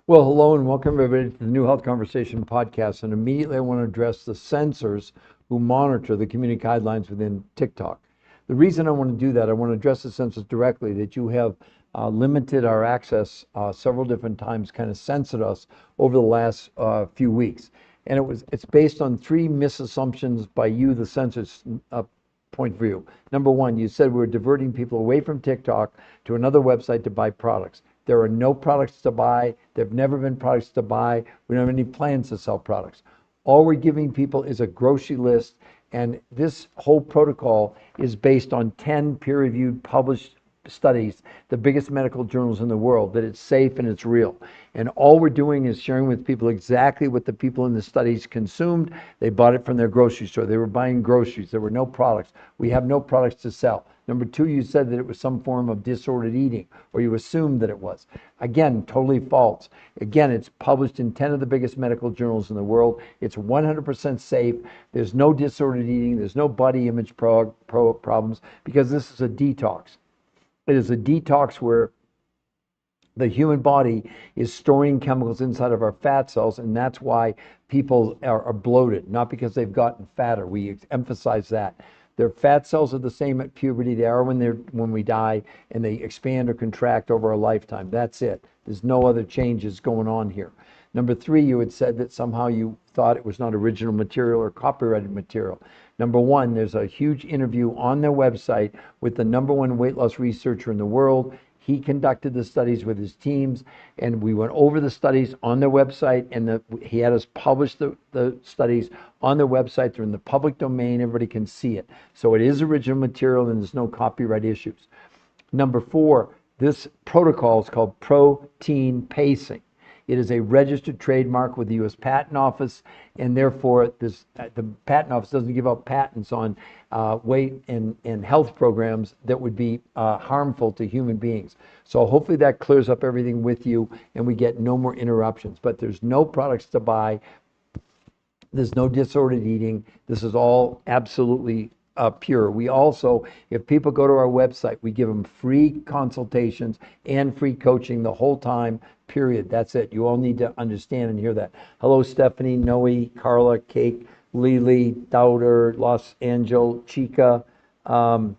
Well, hello and welcome everybody to the New Health Conversation podcast. And immediately I want to address the censors who monitor the community guidelines within TikTok. The reason I want to do that, I want to address the censors directly, that you have limited our access several different times, kind of censored us over the last few weeks. And it's based on three misassumptions by you, the censors, point of view. Number one, you said we're diverting people away from TikTok to another website to buy products. There are no products to buy. There have never been products to buy. We don't have any plans to sell products. All we're giving people is a grocery list, and this whole protocol is based on 10 peer-reviewed published studies, the biggest medical journals in the world, that it's safe and it's real. And all we're doing is sharing with people exactly what the people in the studies consumed. They bought it from their grocery store. They were buying groceries. There were no products. We have no products to sell. Number two, you said that it was some form of disordered eating, or you assumed that it was. Again, totally false. Again, it's published in 10 of the biggest medical journals in the world. It's 100% safe. There's no disordered eating. There's no body image problems, because this is a detox. It is a detox where the human body is storing chemicals inside of our fat cells, and that's why people are bloated, not because they've gotten fatter. We emphasize that. Their fat cells are the same at puberty they are when we die, and they expand or contract over a lifetime. That's it. There's no other changes going on here. Number three, you had said that somehow you thought it was not original material or copyrighted material. Number one, there's a huge interview on their website with the number one weight loss researcher in the world. He conducted the studies with his teams, and we went over the studies on their website, and he had us publish the studies on their website. They're in the public domain. Everybody can see it. So it is original material, and there's no copyright issues. Number four, this protocol is called protein pacing. It is a registered trademark with the U.S. Patent Office, and therefore the Patent Office doesn't give out patents on weight and health programs that would be harmful to human beings. So hopefully that clears up everything with you, and we get no more interruptions. But there's no products to buy. There's no disordered eating. This is all absolutely pure. We also, if people go to our website, we give them free consultations and free coaching the whole time, period. That's it. You all need to understand and hear that. Hello, Stephanie, Noe, Carla, Cake, Lily, Dowder, Los Angeles, Chica, and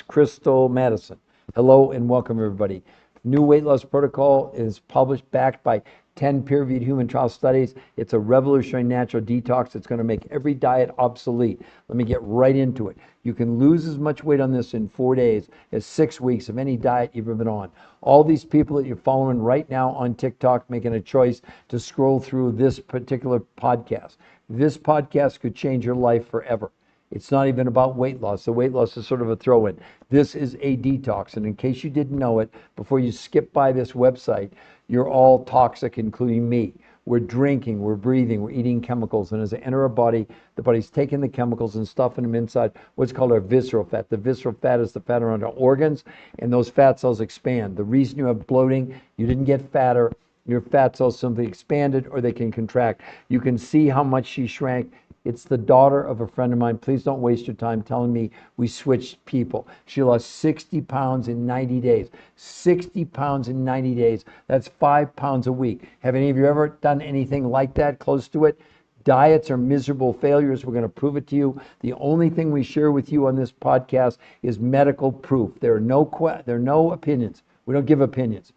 Crystal Madison. Hello and welcome, everybody. New weight loss protocol is published, backed by 10 peer-reviewed human trial studies. It's a revolutionary natural detox. It's going to make every diet obsolete. Let me get right into it. You can lose as much weight on this in 4 days as 6 weeks of any diet you've ever been on. All these people that you're following right now on TikTok making a choice to scroll through this particular podcast. This podcast could change your life forever. It's not even about weight loss. The weight loss is sort of a throw-in. This is a detox. And in case you didn't know it, before you skip by this website, you're all toxic, including me. We're drinking, we're breathing, we're eating chemicals. And as they enter our body, the body's taking the chemicals and stuffing them inside what's called our visceral fat. The visceral fat is the fat around our organs, and those fat cells expand. The reason you have bloating, you didn't get fatter, your fat cells simply expanded, or they can contract. You can see how much she shrank. It's the daughter of a friend of mine. Please don't waste your time telling me we switched people. She lost 60 pounds in 90 days. 60 pounds in 90 days. That's 5 pounds a week. Have any of you ever done anything like that, close to it? Diets are miserable failures. We're going to prove it to you. The only thing we share with you on this podcast is medical proof. There are no opinions. We don't give opinions.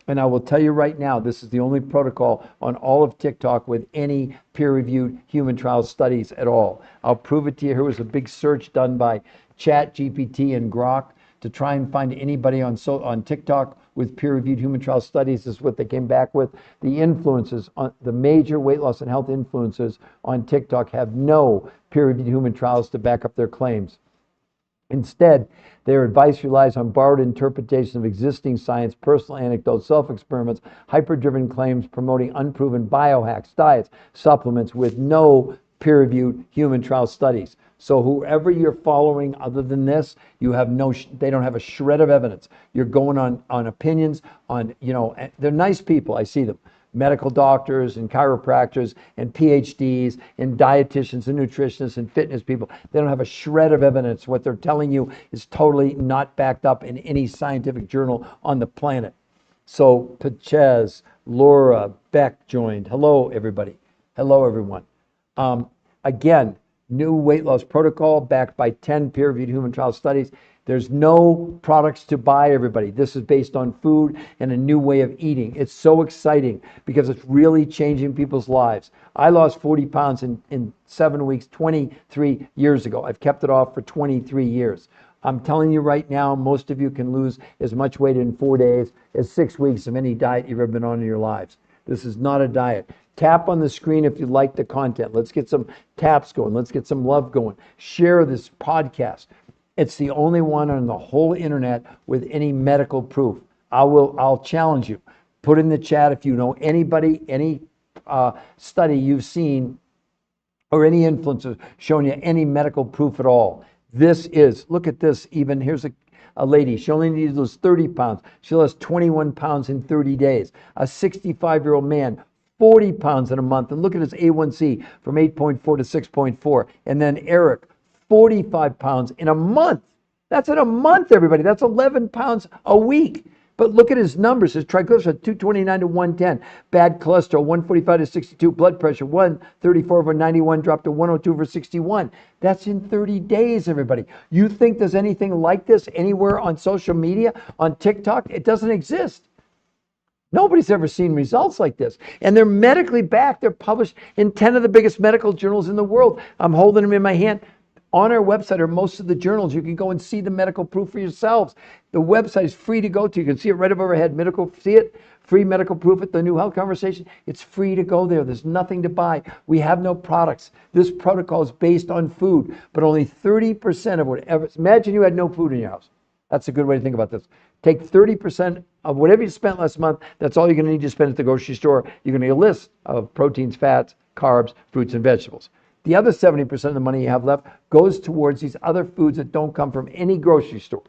And I will tell you right now, this is the only protocol on all of TikTok with any peer-reviewed human trial studies at all. I'll prove it to you. Here was a big search done by ChatGPT and Grok to try and find anybody on TikTok with peer-reviewed human trial studies. This is what they came back with. The influencers, the major weight loss and health influencers on TikTok have no peer-reviewed human trials to back up their claims. Instead, their advice relies on borrowed interpretation of existing science, personal anecdotes, self-experiments, hyper-driven claims promoting unproven biohacks, diets, supplements with no peer-reviewed human trial studies. So whoever you're following other than this, they don't have a shred of evidence. You're going on opinions, they're nice people, I see them. Medical doctors and chiropractors and PhDs and dietitians and nutritionists and fitness people. They don't have a shred of evidence. What they're telling you is totally not backed up in any scientific journal on the planet. So Pachez, Laura Beck joined. Hello, everybody. Hello, everyone. Again, new weight loss protocol backed by 10 peer-reviewed human trial studies. There's no products to buy, everybody. This is based on food and a new way of eating. It's so exciting because it's really changing people's lives. I lost 40 pounds in 7 weeks, 23 years ago. I've kept it off for 23 years. I'm telling you right now, most of you can lose as much weight in 4 days as 6 weeks of any diet you've ever been on in your lives. This is not a diet. Tap on the screen if you like the content. Let's get some taps going. Let's get some love going. Share this podcast. It's the only one on the whole internet with any medical proof. I'll challenge you. Put in the chat if you know anybody, any study you've seen or any influencer showing you any medical proof at all. This is, look at this even, here's a lady, she only needed to lose 30 pounds. She lost 21 pounds in 30 days. A 65-year-old man, 40 pounds in a month. And look at his A1C from 8.4 to 6.4. And then Eric, 45 pounds in a month. That's in a month, everybody. That's 11 pounds a week. But look at his numbers. His triglycerides, 229 to 110. Bad cholesterol, 145 to 62. Blood pressure, 134 over 91, dropped to 102 over 61. That's in 30 days, everybody. You think there's anything like this anywhere on social media, on TikTok? It doesn't exist. Nobody's ever seen results like this. And they're medically backed. They're published in 10 of the biggest medical journals in the world. I'm holding them in my hand. On our website are most of the journals. You can go and see the medical proof for yourselves. The website is free to go to. You can see it right above our head. See it? Free medical proof at The New Health Conversation. It's free to go there. There's nothing to buy. We have no products. This protocol is based on food, but only 30% of whatever. Imagine you had no food in your house. That's a good way to think about this. Take 30% of whatever you spent last month. That's all you're going to need to spend at the grocery store. You're going to get a list of proteins, fats, carbs, fruits, and vegetables. The other 70% of the money you have left goes towards these other foods that don't come from any grocery store.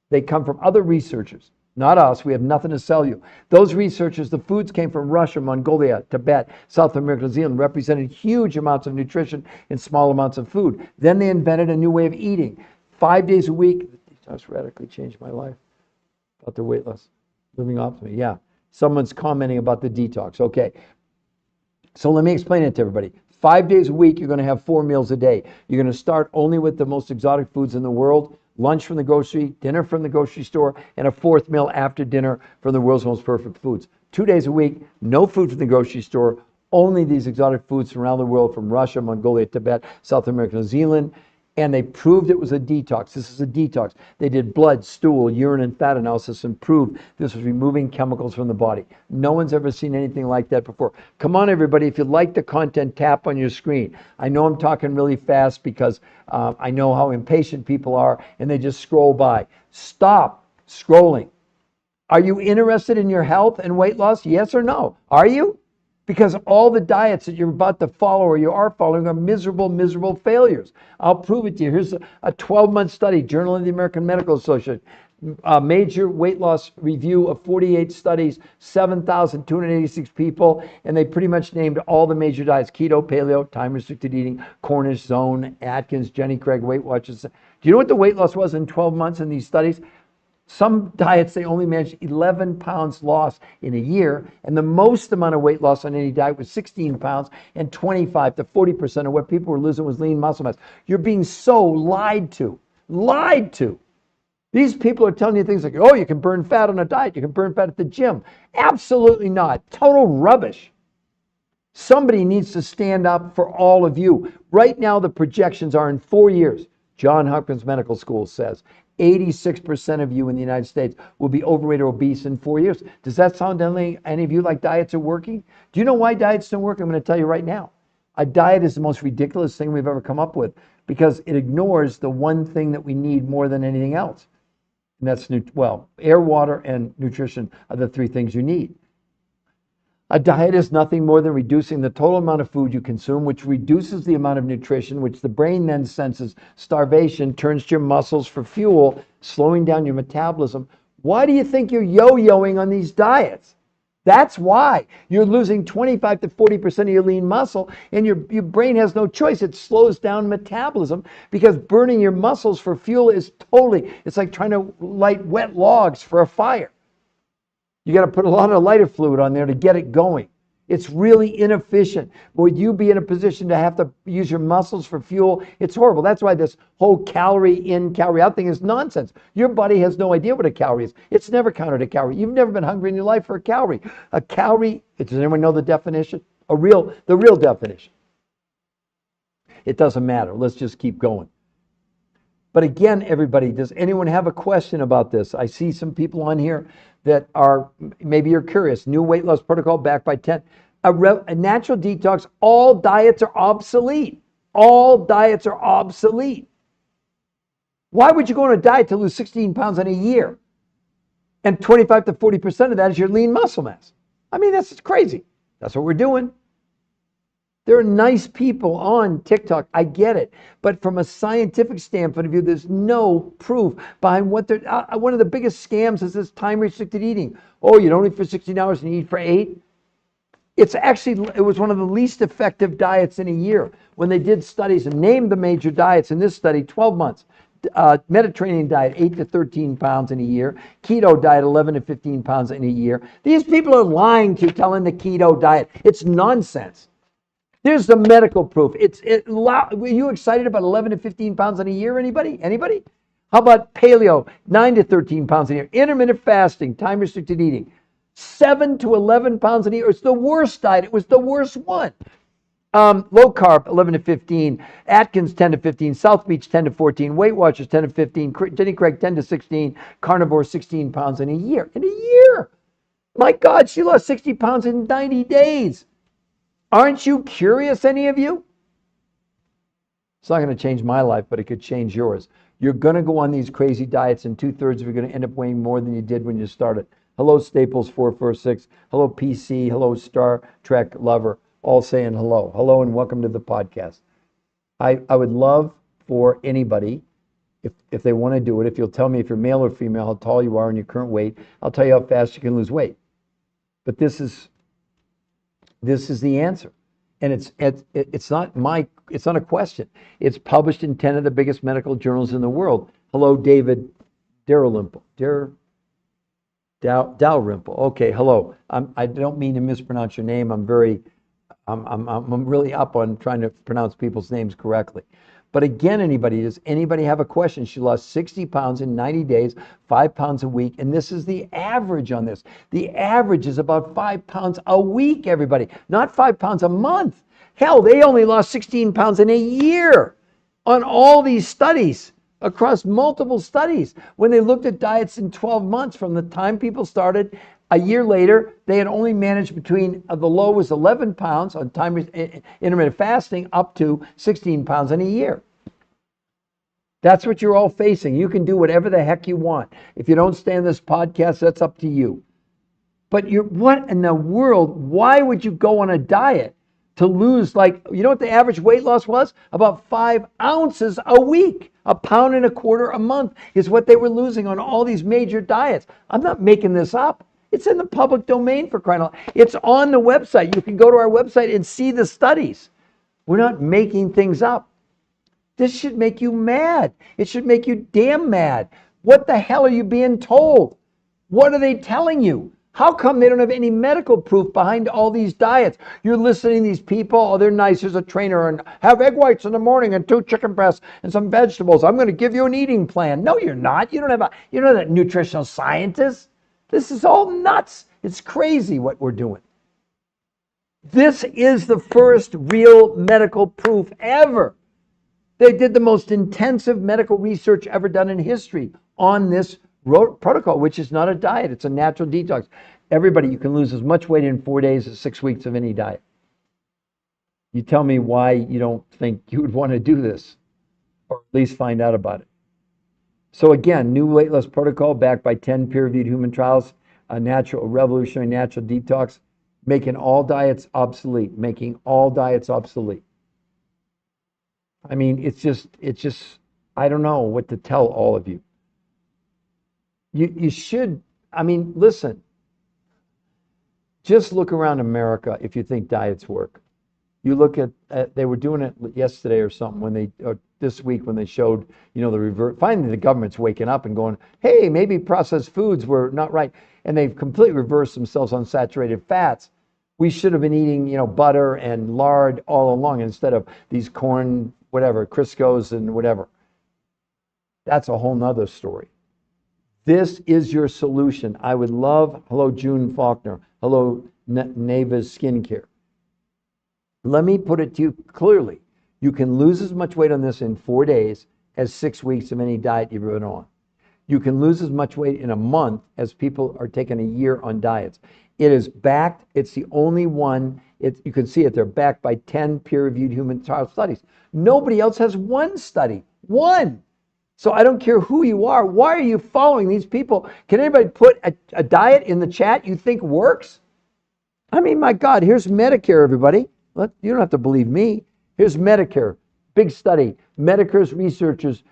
They come from other researchers, not us. We have nothing to sell you. Those researchers, the foods came from Russia, Mongolia, Tibet, South America, New Zealand, represented huge amounts of nutrition in small amounts of food. Then they invented a new way of eating. 5 days a week. Detox radically changed my life. About the weight loss. Living optimally. Yeah. Someone's commenting about the detox. Okay. So let me explain it to everybody. 5 days a week, you're going to have 4 meals a day. You're going to start only with the most exotic foods in the world, lunch from the grocery, dinner from the grocery store, and a 4th meal after dinner from the world's most perfect foods. 2 days a week, no food from the grocery store, only these exotic foods from around the world, from Russia, Mongolia, Tibet, South America, New Zealand. And they proved it was a detox. This is a detox. They did blood, stool, urine, and fat analysis and proved this was removing chemicals from the body. No one's ever seen anything like that before. Come on, everybody. If you like the content, tap on your screen. I know I'm talking really fast because I know how impatient people are and they just scroll by. Stop scrolling. Are you interested in your health and weight loss? Yes or no? Are you? Because all the diets that you're about to follow or you are following are miserable, miserable failures. I'll prove it to you. Here's a 12-month study, Journal of the American Medical Association, a major weight loss review of 48 studies, 7,286 people, and they pretty much named all the major diets: keto, paleo, time-restricted eating, Cornish, Zone, Atkins, Jenny Craig, Weight Watchers. Do you know what the weight loss was in 12 months in these studies? Some diets, they only managed 11 pounds loss in a year, and the most amount of weight loss on any diet was 16 pounds, and 25 to 40% of what people were losing was lean muscle mass. You're being so lied to. Lied to. These people are telling you things like, oh, you can burn fat on a diet, you can burn fat at the gym. Absolutely not. Total rubbish. Somebody needs to stand up for all of you. Right now, the projections are in 4 years. Johns Hopkins Medical School says 86% of you in the United States will be overweight or obese in 4 years. Does that sound to any of you like diets are working? Do you know why diets don't work? I'm going to tell you right now. A diet is the most ridiculous thing we've ever come up with because it ignores the one thing that we need more than anything else. And that's, air, water, and nutrition are the 3 things you need. A diet is nothing more than reducing the total amount of food you consume, which reduces the amount of nutrition, which the brain then senses starvation, turns to your muscles for fuel, slowing down your metabolism. Why do you think you're yo-yoing on these diets? That's why. You're losing 25 to 40% of your lean muscle, and your brain has no choice. It slows down metabolism because burning your muscles for fuel is it's like trying to light wet logs for a fire. You got to put a lot of lighter fluid on there to get it going. It's really inefficient. Would you be in a position to have to use your muscles for fuel? It's horrible. That's why this whole calorie in, calorie out thing is nonsense. Your body has no idea what a calorie is. It's never counted a calorie. You've never been hungry in your life for a calorie. A calorie, does anyone know the definition? The real definition. It doesn't matter. Let's just keep going. But again, everybody, does anyone have a question about this? I see some people on here that are, maybe you're curious. New weight loss protocol backed by 10. A natural detox, all diets are obsolete. All diets are obsolete. Why would you go on a diet to lose 16 pounds in a year? And 25 to 40% of that is your lean muscle mass. I mean, that's crazy. That's what we're doing. There are nice people on TikTok. I get it. But from a scientific standpoint of view, there's no proof behind what they're... one of the biggest scams is this time-restricted eating. Oh, you don't eat for 16 hours and you eat for 8? It was one of the least effective diets in a year. When they did studies and named the major diets in this study, 12 months. Mediterranean diet, 8 to 13 pounds in a year. Keto diet, 11 to 15 pounds in a year. These people are lying to you, telling the keto diet. It's nonsense. There's the medical proof. Were you excited about 11 to 15 pounds in a year? Anybody? How about paleo, 9 to 13 pounds a year? Intermittent fasting, time-restricted eating, 7 to 11 pounds a year. It's the worst diet. It was the worst one. Low carb, 11 to 15. Atkins, 10 to 15. South Beach, 10 to 14. Weight Watchers, 10 to 15. Jenny Craig, 10 to 16. Carnivore, 16 pounds in a year. In a year! My God, she lost 60 pounds in 90 days. Aren't you curious, any of you? It's not going to change my life, but it could change yours. You're going to go on these crazy diets, and 2/3 of you are going to end up weighing more than you did when you started. Hello, Staples446. Hello, PC. Hello, Star Trek lover. All saying hello. Hello, and welcome to the podcast. I would love for anybody, if they want to do it, if you'll tell me if you're male or female, how tall you are and your current weight, I'll tell you how fast you can lose weight. But this is the answer. And it's not a question. It's published in 10 of the biggest medical journals in the world. Hello, David Dalrymple. Dalrymple. Okay, hello. I don't mean to mispronounce your name. I'm really up on trying to pronounce people's names correctly. But again, does anybody have a question? She lost 60 pounds in 90 days, 5 pounds a week, and this is the average on this. The average is about 5 pounds a week, everybody, not 5 pounds a month. Hell, they only lost 16 pounds in a year on all these studies, across multiple studies. When they looked at diets in 12 months from the time people started, a year later, they had only managed between, the low was 11 pounds on intermittent fasting up to 16 pounds in a year. That's what you're all facing. You can do whatever the heck you want. If you don't stay on this podcast, that's up to you. But what in the world, why would you go on a diet to lose, you know what the average weight loss was? About 5 ounces a week. 1.25 pounds a month is what they were losing on all these major diets. I'm not making this up. It's in the public domain, for crying out loud. It's on the website. You can go to our website and see the studies. We're not making things up. This should make you mad. It should make you damn mad. What the hell are you being told? What are they telling you? How come they don't have any medical proof behind all these diets? You're listening to these people, oh, they're nice, here's a trainer, and have egg whites in the morning and 2 chicken breasts and some vegetables. I'm going to give you an eating plan. No, you're not. You're not a nutritional scientist. This is all nuts. It's crazy what we're doing. This is the first real medical proof ever. They did the most intensive medical research ever done in history on this protocol, which is not a diet. It's a natural detox. Everybody, you can lose as much weight in 4 days as 6 weeks of any diet. You tell me why you don't think you would want to do this, or at least find out about it. So again, new weight loss protocol backed by 10 peer-reviewed human trials, a revolutionary natural detox, making all diets obsolete, I mean, it's just, I don't know what to tell all of you. You should, listen, just look around America if you think diets work. You look at, they were doing it yesterday or something when they, or this week when they showed, finally the government's waking up and going, hey, maybe processed foods were not right. And they've completely reversed themselves on saturated fats. We should have been eating, butter and lard all along instead of these corn, whatever, Crisco's and whatever. That's a whole nother story. This is your solution. I would love, hello, June Faulkner. Hello, Neva's Skincare. Let me put it to you clearly. You can lose as much weight on this in 4 days as 6 weeks of any diet you've been on. You can lose as much weight in a month as people are taking a year on diets. It is backed. It's the only one. You can see it. They're backed by 10 peer-reviewed human trial studies. Nobody else has one study. One. So I don't care who you are. Why are you following these people? Can anybody put a diet in the chat you think works? I mean, my God, here's Medicare, everybody. You don't have to believe me. Here's Medicare. Big study. Medicare's researchers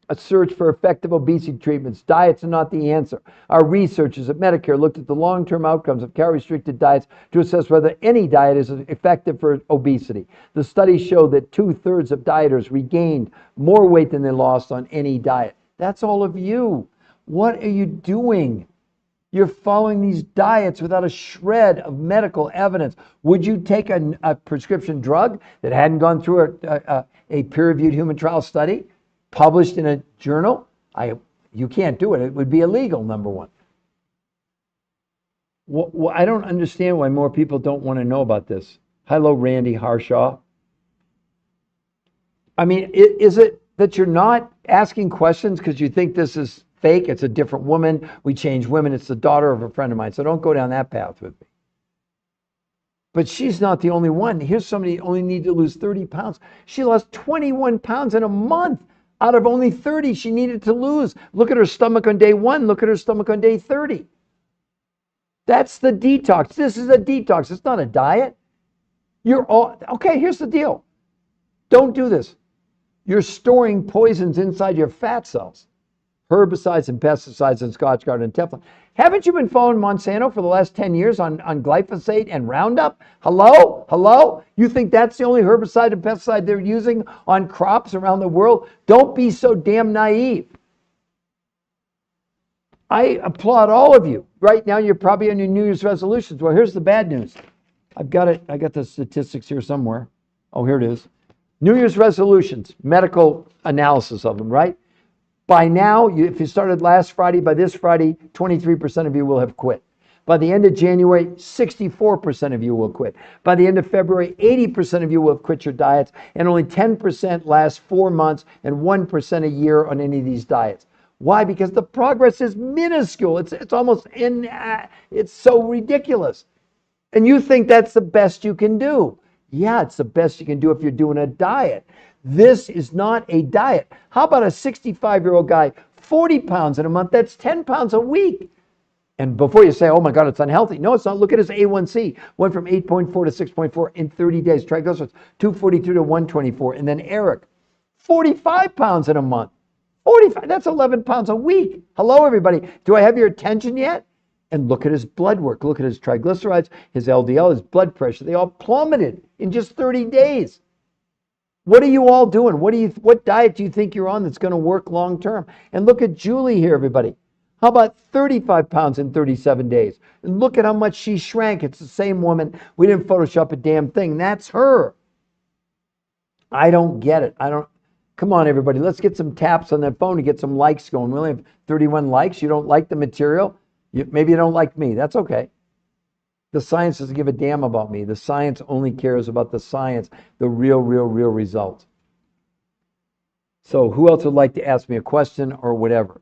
a search for effective obesity treatments. Diets are not the answer. Our researchers at Medicare looked at the long-term outcomes of calorie-restricted diets to assess whether any diet is effective for obesity. The study showed that 2/3 of dieters regained more weight than they lost on any diet. That's all of you. What are you doing? You're following these diets without a shred of medical evidence. Would you take a prescription drug that hadn't gone through a peer-reviewed human trial study, published in a journal? You can't do it. It would be illegal, number one. Well, I don't understand why more people don't want to know about this. Hello, Randy Harshaw. I mean, is it that you're not asking questions because you think this is fake? It's a different woman. We change women. It's the daughter of a friend of mine. So don't go down that path with me. But she's not the only one. Here's somebody who only needed to lose 30 pounds. She lost 21 pounds in a month out of only 30 she needed to lose. Look at her stomach on day 1. Look at her stomach on day 30. That's the detox. This is a detox. It's not a diet. Okay, here's the deal. Don't do this. You're storing poisons inside your fat cells. Herbicides and pesticides and Scotchgard and Teflon. Haven't you been following Monsanto for the last 10 years on glyphosate and Roundup? Hello? You think that's the only herbicide and pesticide they're using on crops around the world? Don't be so damn naive. I applaud all of you. Right now, you're probably on your New Year's resolutions. Well, here's the bad news. I've got it. I got the statistics here somewhere. Oh, here it is. New Year's resolutions, medical analysis of them, right? By now, if you started last Friday, by this Friday, 23% of you will have quit. By the end of January, 64% of you will quit. By the end of February, 80% of you will have quit your diets, and only 10% last 4 months and 1% a year on any of these diets. Why? Because the progress is minuscule. It's almost it's so ridiculous. And you think that's the best you can do. Yeah, it's the best you can do if you're doing a diet. This is not a diet. How about a 65-year-old guy, 40 pounds in a month? That's 10 pounds a week. And before you say, oh my God, it's unhealthy. No, it's not. Look at his A1C. Went from 8.4 to 6.4 in 30 days. Triglycerides, 242 to 124. And then Eric, 45 pounds in a month. 45, that's 11 pounds a week. Hello, everybody. Do I have your attention yet? And look at his blood work. Look at his triglycerides, his LDL, his blood pressure. They all plummeted in just 30 days. What are you all doing? What diet do you think you're on that's going to work long term? And look at Julie here, everybody. How about 35 pounds in 37 days? And look at how much she shrank. It's the same woman. We didn't Photoshop a damn thing. That's her. I don't get it. Come on, everybody. Let's get some taps on that phone to get some likes going. We only have 31 likes. You don't like the material? Maybe you don't like me. That's okay. The science doesn't give a damn about me. The science only cares about the science, the real results. So who else would like to ask me a question or whatever?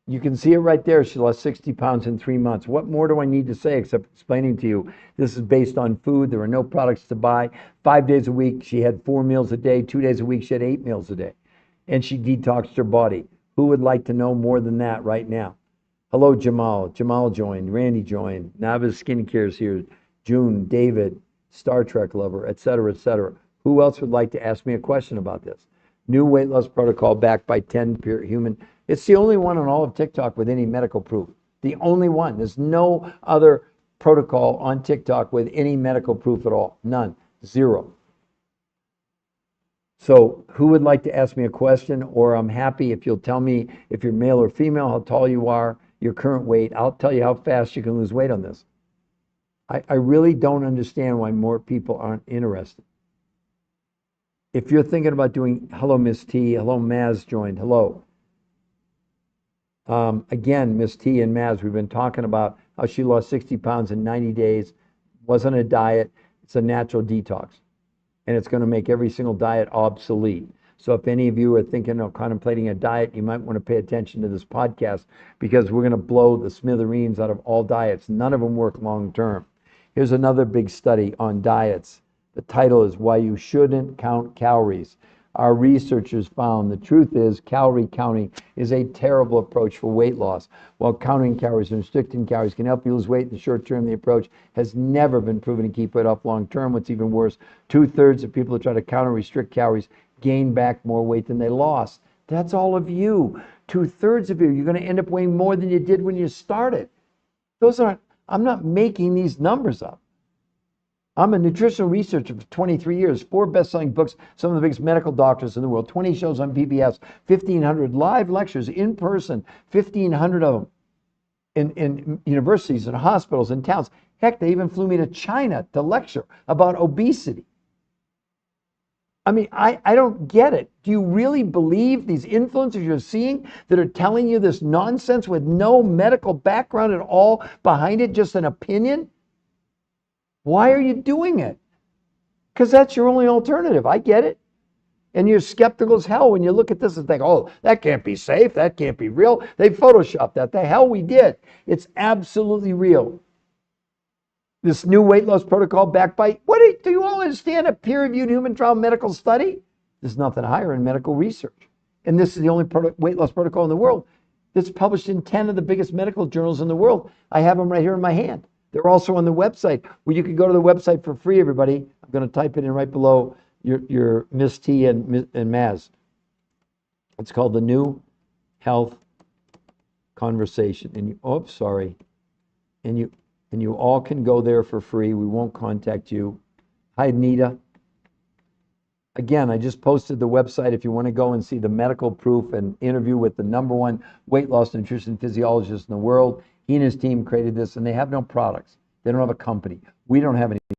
You can see it right there. She lost 60 pounds in 3 months. What more do I need to say except explaining to you this is based on food. There are no products to buy. 5 days a week, she had 4 meals a day. 2 days a week, she had 8 meals a day. And she detoxed her body. Who would like to know more than that right now? Hello, Jamal. Jamal joined. Randy joined. Nava's Skincare's here. June, David, Star Trek lover, etc., etc. Who else would like to ask me a question about this? New weight loss protocol backed by 10 peer human. It's the only one on all of TikTok with any medical proof. The only one. There's no other protocol on TikTok with any medical proof at all. None. Zero. So who would like to ask me a question? Or I'm happy if you'll tell me if you're male or female, how tall you are, your current weight. I'll tell you how fast you can lose weight on this. I really don't understand why more people aren't interested. If you're thinking about doing, hello, Miss T, hello, Maz joined, hello. Again, Miss T and Maz, we've been talking about how she lost 60 pounds in 90 days. Wasn't a diet, it's a natural detox. And it's going to make every single diet obsolete. So if any of you are thinking of contemplating a diet, you might want to pay attention to this podcast because we're going to blow the smithereens out of all diets. None of them work long term. Here's another big study on diets. The title is Why You Shouldn't Count Calories. Our researchers found the truth is calorie counting is a terrible approach for weight loss. While counting calories and restricting calories can help you lose weight in the short term, the approach has never been proven to keep it off long term. What's even worse, 2/3 of people who try to count or restrict calories gain back more weight than they lost. That's all of you. 2/3 of you, you're going to end up weighing more than you did when you started. I'm not making these numbers up. I'm a nutritional researcher for 23 years, 4 best-selling books, some of the biggest medical doctors in the world, 20 shows on PBS, 1,500 live lectures in person, 1,500 of them in universities and hospitals and towns. Heck, they even flew me to China to lecture about obesity. I mean, I don't get it. Do you really believe these influencers you're seeing that are telling you this nonsense with no medical background at all behind it, just an opinion? Why are you doing it? Because that's your only alternative. I get it. And you're skeptical as hell when you look at this and think, oh, that can't be safe. That can't be real. They photoshopped that. The hell we did. It's absolutely real. This new weight loss protocol backed by, do you all understand? A peer-reviewed human trial medical study? There's nothing higher in medical research. And this is the only weight loss protocol in the world that's published in 10 of the biggest medical journals in the world. I have them right here in my hand. They're also on the website where you can go to the website for free, everybody. I'm going to type it in right below your Miss T and Maz. It's called The New Health Conversation. And you all can go there for free. We won't contact you. Hi, Nita. Again, I just posted the website if you want to go and see the medical proof and interview with the #1 weight loss nutrition physiologist in the world. He and his team created this, and they have no products. They don't have a company. We don't have any products.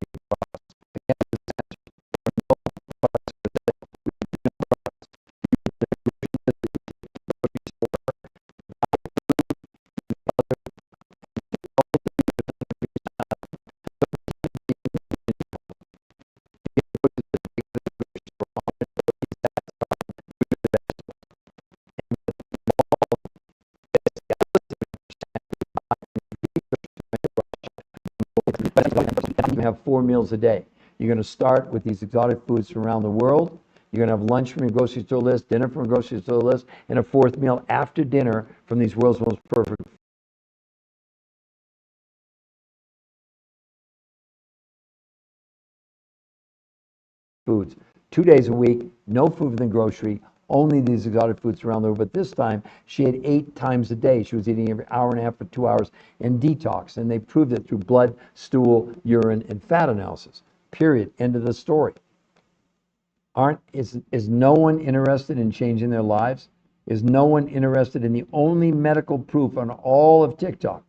You have 4 meals a day. You're going to start with these exotic foods from around the world. You're going to have lunch from your grocery store list, dinner from a grocery store list, and a 4th meal after dinner from these world's most perfect foods. 2 days a week, no food from the grocery, only these exotic foods around the world. But this time, she had 8 times a day. She was eating every hour and a half for 2 hours and detox. And they proved it through blood, stool, urine, and fat analysis. Period. End of the story. Is no one interested in changing their lives? Is no one interested in the only medical proof on all of TikTok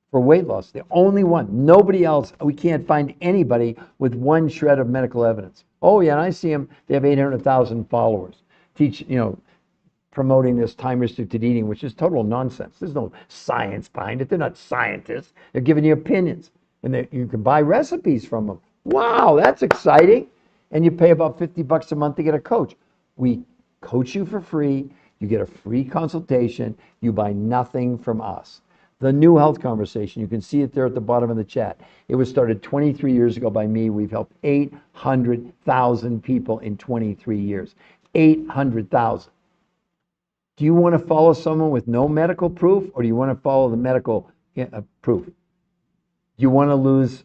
for weight loss? The only one. Nobody else. We can't find anybody with one shred of medical evidence. Oh yeah, and I see them. They have 800,000 followers. Promoting this time-restricted eating, which is total nonsense. There's no science behind it. They're not scientists. They're giving you opinions, and you can buy recipes from them. Wow, that's exciting. And you pay about $50 a month to get a coach. We coach you for free. You get a free consultation. You buy nothing from us. The New Health Conversation, you can see it there at the bottom of the chat. It was started 23 years ago by me. We've helped 800,000 people in 23 years. 800,000. Do you want to follow someone with no medical proof, or do you want to follow the medical proof? Do you want to lose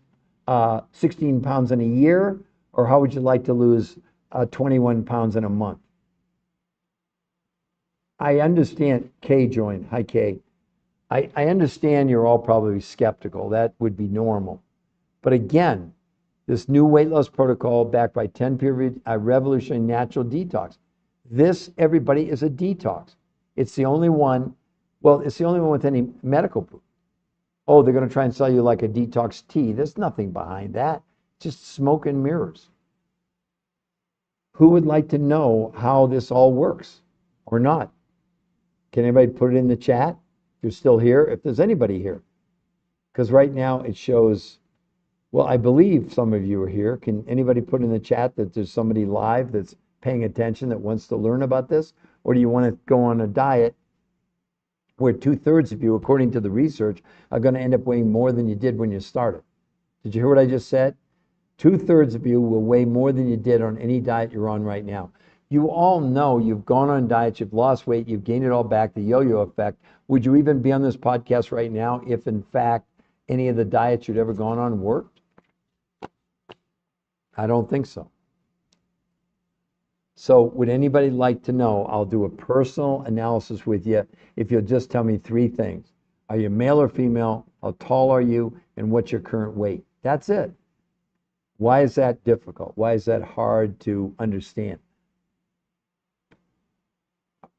16 pounds in a year, or how would you like to lose 21 pounds in a month? I understand. Kay joined. Hi, Kay. I understand you're all probably skeptical. That would be normal. But again, This new weight loss protocol backed by 10 peer-reviewed, a revolutionary natural detox. This, everybody, is a detox. It's the only one, well, it's the only one with any medical proof. Oh, they're going to try and sell you like a detox tea. There's nothing behind that. Just smoke and mirrors. Who would like to know how this all works or not? Can anybody put it in the chat? If you're still here, if there's anybody here. Because right now it shows, well, I believe some of you are here. Can anybody put in the chat that there's somebody live that's paying attention that wants to learn about this? Or do you want to go on a diet where 2/3 of you, according to the research, are going to end up weighing more than you did when you started? Did you hear what I just said? 2/3 of you will weigh more than you did on any diet you're on right now. You all know you've gone on diets, you've lost weight, you've gained it all back, the yo-yo effect. Would you even be on this podcast right now if, in fact, any of the diets you'd ever gone on worked? I don't think so. So would anybody like to know? I'll do a personal analysis with you if you'll just tell me 3 things. Are you male or female? How tall are you? And what's your current weight? That's it. Why is that difficult? Why is that hard to understand?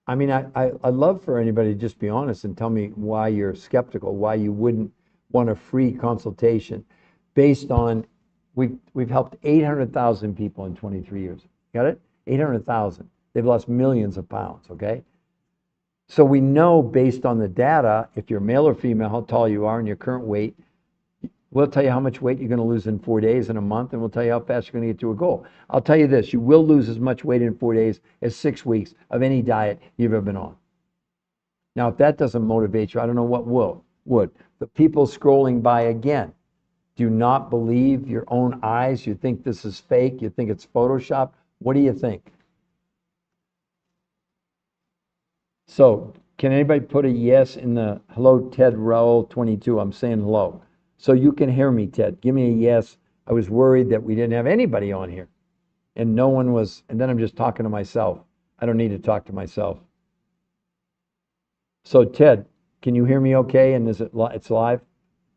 I mean, I'd love for anybody to just be honest and tell me why you're skeptical, why you wouldn't want a free consultation based on, we've helped 800,000 people in 23 years. Got it? 800,000. They've lost millions of pounds, okay? So we know based on the data, if you're male or female, how tall you are and your current weight. We'll tell you how much weight you're going to lose in 4 days, in a month, and we'll tell you how fast you're going to get to a goal. I'll tell you this, you will lose as much weight in 4 days as 6 weeks of any diet you've ever been on. Now, if that doesn't motivate you, I don't know what would. The people scrolling by again, do not believe your own eyes. You think this is fake. You think it's Photoshop. What do you think? So, can anybody put a yes in the hello, Ted Rowell 22? I'm saying hello. So you can hear me, Ted. Give me a yes. I was worried that we didn't have anybody on here. And no one was, and then I'm just talking to myself. I don't need to talk to myself. So Ted, can you hear me okay? And is it's live?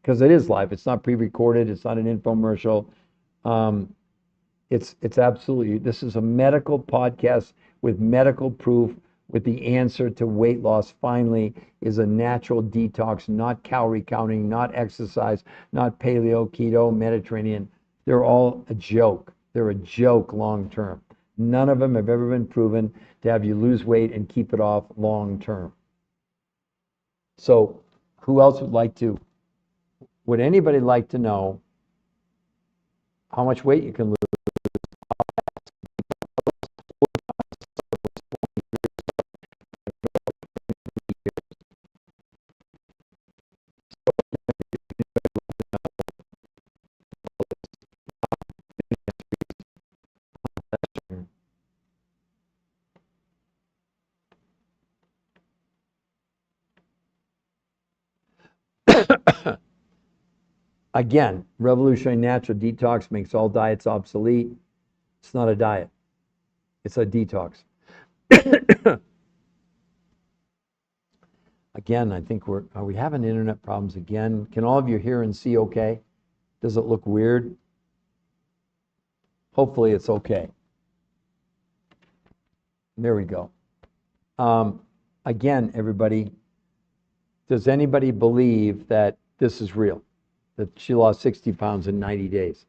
Because it is live. It's not pre-recorded. It's not an infomercial. It's absolutely, this is a medical podcast with medical proof, with the answer to weight loss finally is a natural detox, not calorie counting, not exercise, not paleo, keto, Mediterranean. They're all a joke. They're a joke long term. None of them have ever been proven to have you lose weight and keep it off long term. So who else would anybody like to know how much weight you can lose? Again, revolutionary natural detox makes all diets obsolete. It's not a diet. It's a detox. Again, I think are we having internet problems again? Can all of you hear and see okay? Does it look weird? Hopefully it's okay. There we go. Again, everybody, does anybody believe that this is real? That she lost 60 pounds in 90 days?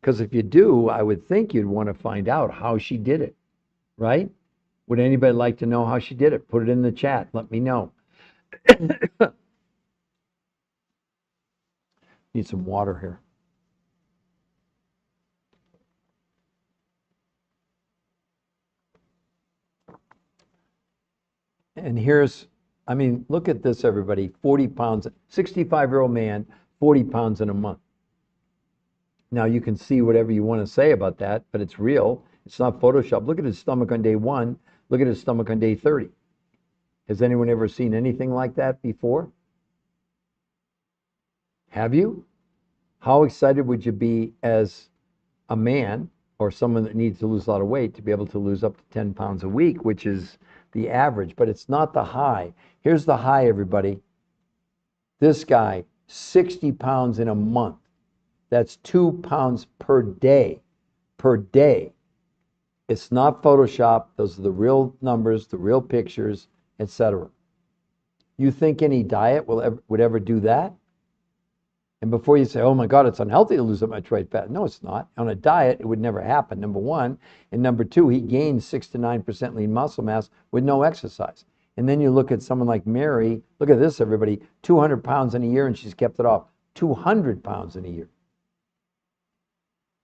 Because if you do, I would think you'd want to find out how she did it, right? Would anybody like to know how she did it? Put it in the chat. Let me know. Need some water here. And here's, I mean, look at this, everybody. 40 pounds, 65-year-old man, 40 pounds in a month. Now, you can see whatever you want to say about that, but it's real. It's not Photoshop. Look at his stomach on day 1. Look at his stomach on day 30. Has anyone ever seen anything like that before? Have you? How excited would you be as a man or someone that needs to lose a lot of weight to be able to lose up to 10 pounds a week, which is the average, but it's not the high. Here's the high, everybody. This guy, 60 pounds in a month. That's 2 pounds per day. Per day. It's not Photoshop. Those are the real numbers, the real pictures, etc. You think any diet would ever do that? And before you say, oh my God, it's unhealthy to lose that much white fat. No, it's not. On a diet, it would never happen, number one. And number two, he gained 6 to 9% lean muscle mass with no exercise. And then you look at someone like Mary, look at this, everybody, 200 pounds in a year, and she's kept it off. 200 pounds in a year.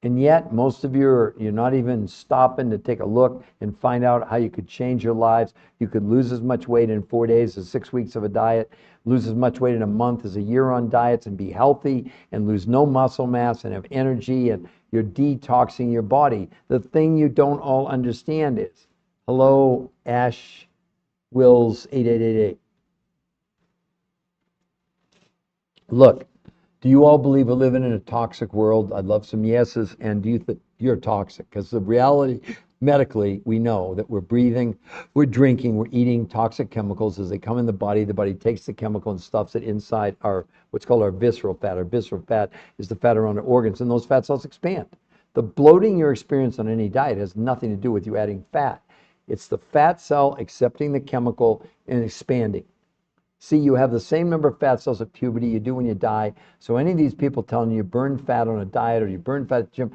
And yet, most of you're not even stopping to take a look and find out how you could change your lives. You could lose as much weight in 4 days as 6 weeks of a diet, lose as much weight in a month as a year on diets, and be healthy and lose no muscle mass and have energy, and you're detoxing your body. The thing you don't all understand is, hello, Ash Wills 8888. Look, do you all believe we're living in a toxic world? I'd love some yeses. And do you think you're toxic? Because the reality, medically, we know that we're breathing, we're drinking, we're eating toxic chemicals. As they come in the body takes the chemical and stuffs it inside our, what's called our visceral fat. Our visceral fat is the fat around our organs, and those fat cells expand. The bloating you're experiencing on any diet has nothing to do with you adding fat. It's the fat cell accepting the chemical and expanding. See, you have the same number of fat cells at puberty you do when you die. So any of these people telling you burn fat on a diet or you burn fat at the gym,